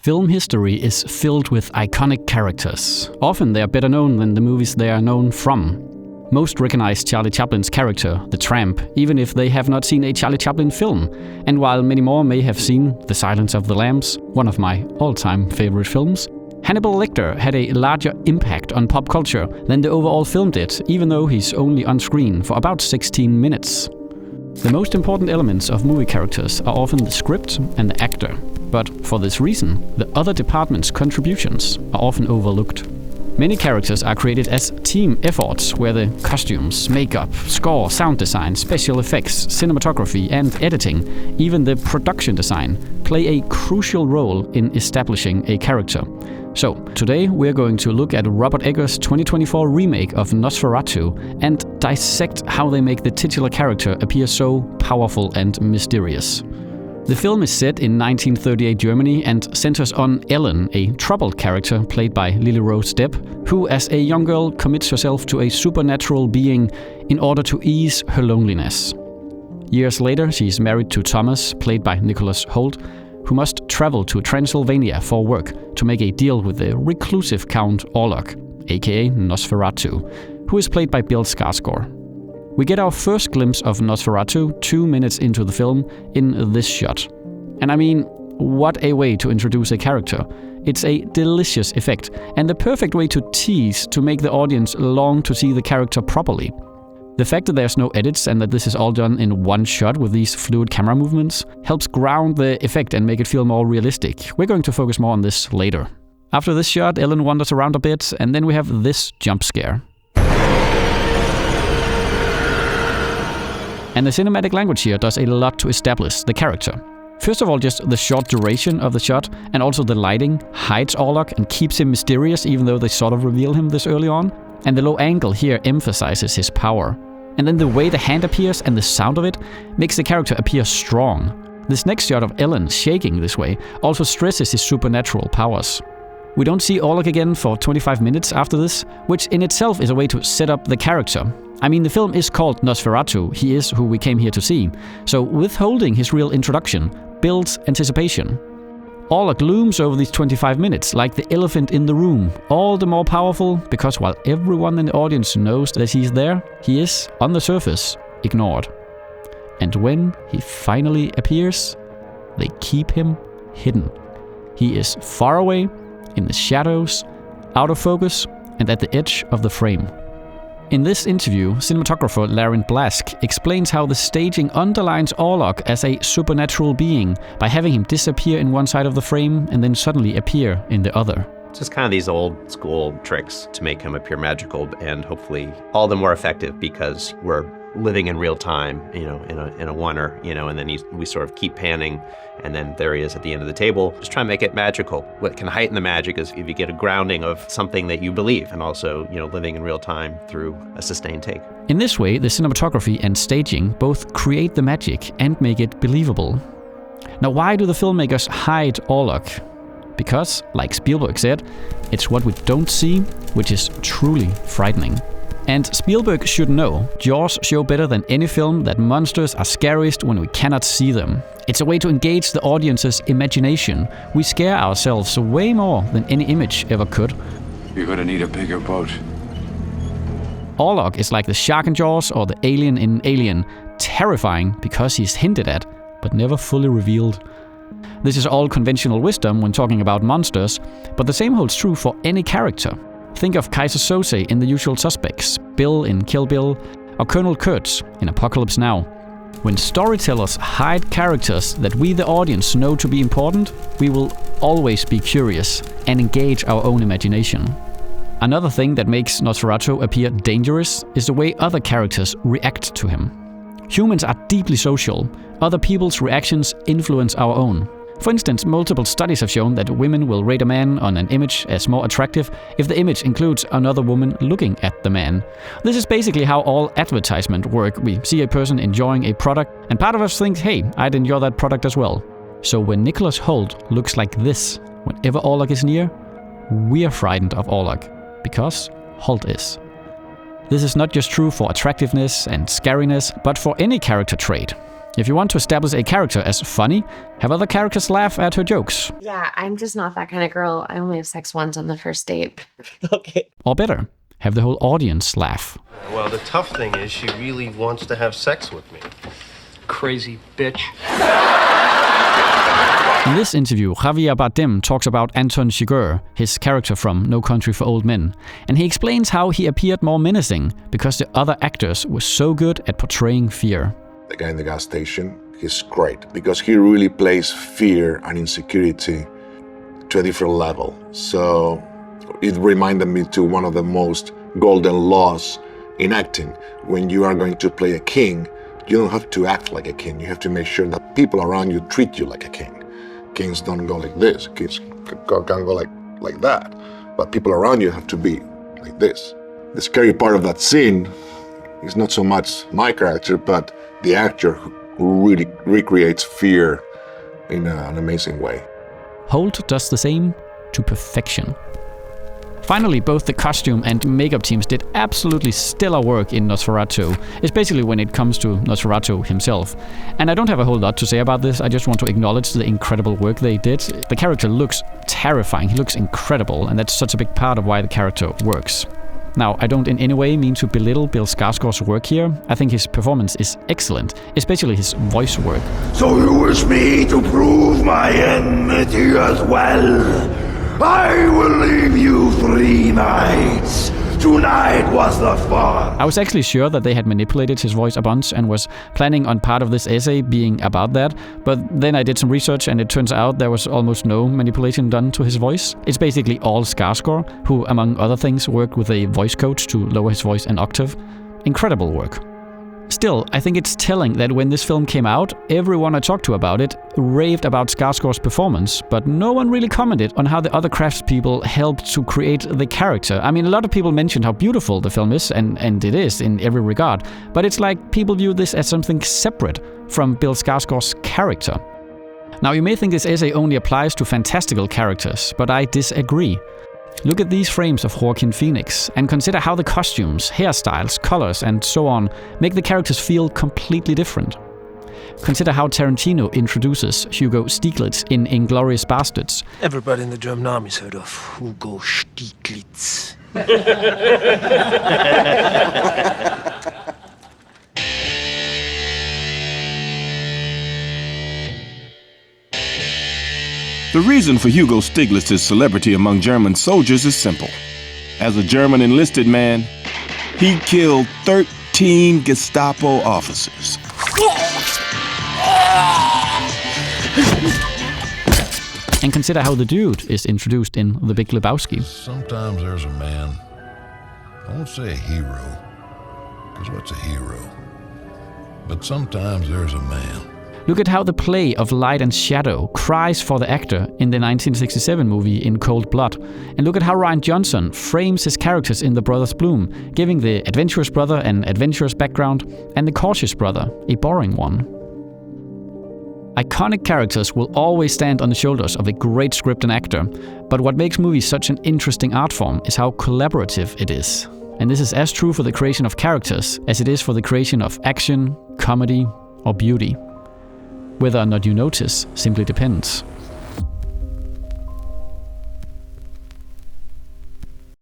Film history is filled with iconic characters. Often they are better known than the movies they are known from. Most recognize Charlie Chaplin's character, the tramp, even if they have not seen a Charlie Chaplin film. And while many more may have seen The Silence of the Lambs, one of my all-time favorite films, Hannibal Lecter had a larger impact on pop culture than the overall film did, even though he's only on screen for about 16 minutes. The most important elements of movie characters are often the script and the actor, but for this reason, the other departments' contributions are often overlooked. Many characters are created as team efforts, where the costumes, makeup, score, sound design, special effects, cinematography and editing, even the production design, play a crucial role in establishing a character. So, today we're going to look at Robert Eggers' 2024 remake of Nosferatu and dissect how they make the titular character appear so powerful and mysterious. The film is set in 1938 Germany and centers on Ellen, a troubled character played by Lily Rose Depp, who as a young girl commits herself to a supernatural being in order to ease her loneliness. Years later, she's married to Thomas, played by Nicholas Hoult, who must travel to Transylvania for work to make a deal with the reclusive Count Orlok, aka Nosferatu, who is played by Bill Skarsgård. We get our first glimpse of Nosferatu 2 minutes into the film in this shot. And I mean, what a way to introduce a character. It's a delicious effect, and the perfect way to tease to make the audience long to see the character properly. The fact that there's no edits and that this is all done in one shot with these fluid camera movements helps ground the effect and make it feel more realistic. We're going to focus more on this later. After this shot, Ellen wanders around a bit, and then we have this jump scare. And the cinematic language here does a lot to establish the character. First of all, just the short duration of the shot and also the lighting hides Orlok and keeps him mysterious even though they sort of reveal him this early on. And the low angle here emphasizes his power. And then the way the hand appears and the sound of it makes the character appear strong. This next shot of Ellen shaking this way also stresses his supernatural powers. We don't see Orlok again for 25 minutes after this, which in itself is a way to set up the character. I mean, the film is called Nosferatu, he is who we came here to see, so withholding his real introduction builds anticipation. Orlok looms over these 25 minutes like the elephant in the room, all the more powerful because while everyone in the audience knows that he's there, he is, on the surface, ignored. And when he finally appears, they keep him hidden. He is far away, in the shadows, out of focus, and at the edge of the frame. In this interview, cinematographer Laren Blask explains how the staging underlines Orlok as a supernatural being by having him disappear in one side of the frame and then suddenly appear in the other. Just kind of these old school tricks to make him appear magical and hopefully all the more effective because we're living in real time, in a oneer, and then we sort of keep panning and then there he is at the end of the table. Just try and make it magical. What can heighten the magic is if you get a grounding of something that you believe and also, living in real time through a sustained take. In this way, the cinematography and staging both create the magic and make it believable. Now, why do the filmmakers hide Orlok? Because, like Spielberg said, it's what we don't see, which is truly frightening. And Spielberg should know, Jaws show better than any film that monsters are scariest when we cannot see them. It's a way to engage the audience's imagination. We scare ourselves way more than any image ever could. You're gonna need a bigger boat. Orlok is like the shark in Jaws or the alien in Alien, terrifying because he's hinted at, but never fully revealed. This is all conventional wisdom when talking about monsters, but the same holds true for any character. Think of Kaiser Soze in The Usual Suspects, Bill in Kill Bill, or Colonel Kurtz in Apocalypse Now. When storytellers hide characters that we the audience know to be important, we will always be curious and engage our own imagination. Another thing that makes Nosferatu appear dangerous is the way other characters react to him. Humans are deeply social. Other people's reactions influence our own. For instance, multiple studies have shown that women will rate a man on an image as more attractive if the image includes another woman looking at the man. This is basically how all advertisement work. We see a person enjoying a product, and part of us thinks, hey, I'd enjoy that product as well. So when Nicholas Hoult looks like this whenever Orlok is near, we are frightened of Orlok, because Hoult is. This is not just true for attractiveness and scariness, but for any character trait. If you want to establish a character as funny, have other characters laugh at her jokes. Yeah, I'm just not that kind of girl. I only have sex once on the first date. Okay. Or better, have the whole audience laugh. Well, the tough thing is she really wants to have sex with me. Crazy bitch. In this interview, Javier Bardem talks about Anton Chigurh, his character from No Country for Old Men, and he explains how he appeared more menacing because the other actors were so good at portraying fear. The guy in the gas station, he's great because he really plays fear and insecurity to a different level. So it reminded me to one of the most golden laws in acting. When you are going to play a king, you don't have to act like a king. You have to make sure that people around you treat you like a king. Kings don't go like this. Kings can go like that. But people around you have to be like this. The scary part of that scene is not so much my character, but the actor who really recreates fear in an amazing way. Holt does the same to perfection. Finally, both the costume and makeup teams did absolutely stellar work in Nosferatu, especially when it comes to Nosferatu himself. And I don't have a whole lot to say about this, I just want to acknowledge the incredible work they did. The character looks terrifying, he looks incredible, and that's such a big part of why the character works. Now, I don't in any way mean to belittle Bill Skarsgård's work here. I think his performance is excellent, especially his voice work. So you wish me to prove my enmity as well? I will leave you 3 nights. Tonight was the fun. I was actually sure that they had manipulated his voice a bunch and was planning on part of this essay being about that, but then I did some research and it turns out there was almost no manipulation done to his voice. It's basically all Skarsgård, who among other things worked with a voice coach to lower his voice an octave. Incredible work. Still, I think it's telling that when this film came out, everyone I talked to about it raved about Skarsgård's performance, but no one really commented on how the other craftspeople helped to create the character. I mean, a lot of people mentioned how beautiful the film is, and it is in every regard, but it's like people view this as something separate from Bill Skarsgård's character. Now, you may think this essay only applies to fantastical characters, but I disagree. Look at these frames of Joaquin Phoenix and consider how the costumes, hairstyles, colors and so on make the characters feel completely different. Consider how Tarantino introduces Hugo Stiglitz in Inglourious Basterds. Everybody in the German army's heard of Hugo Stiglitz. The reason for Hugo Stiglitz's celebrity among German soldiers is simple. As a German enlisted man, he killed 13 Gestapo officers. And consider how the dude is introduced in The Big Lebowski. Sometimes there's a man, I won't say a hero, because what's a hero? But sometimes there's a man. Look at how the play of light and shadow cries for the actor in the 1967 movie In Cold Blood. And look at how Rian Johnson frames his characters in The Brothers Bloom, giving the adventurous brother an adventurous background and the cautious brother a boring one. Iconic characters will always stand on the shoulders of a great script and actor, but what makes movies such an interesting art form is how collaborative it is. And this is as true for the creation of characters as it is for the creation of action, comedy, or beauty. Whether or not you notice simply depends.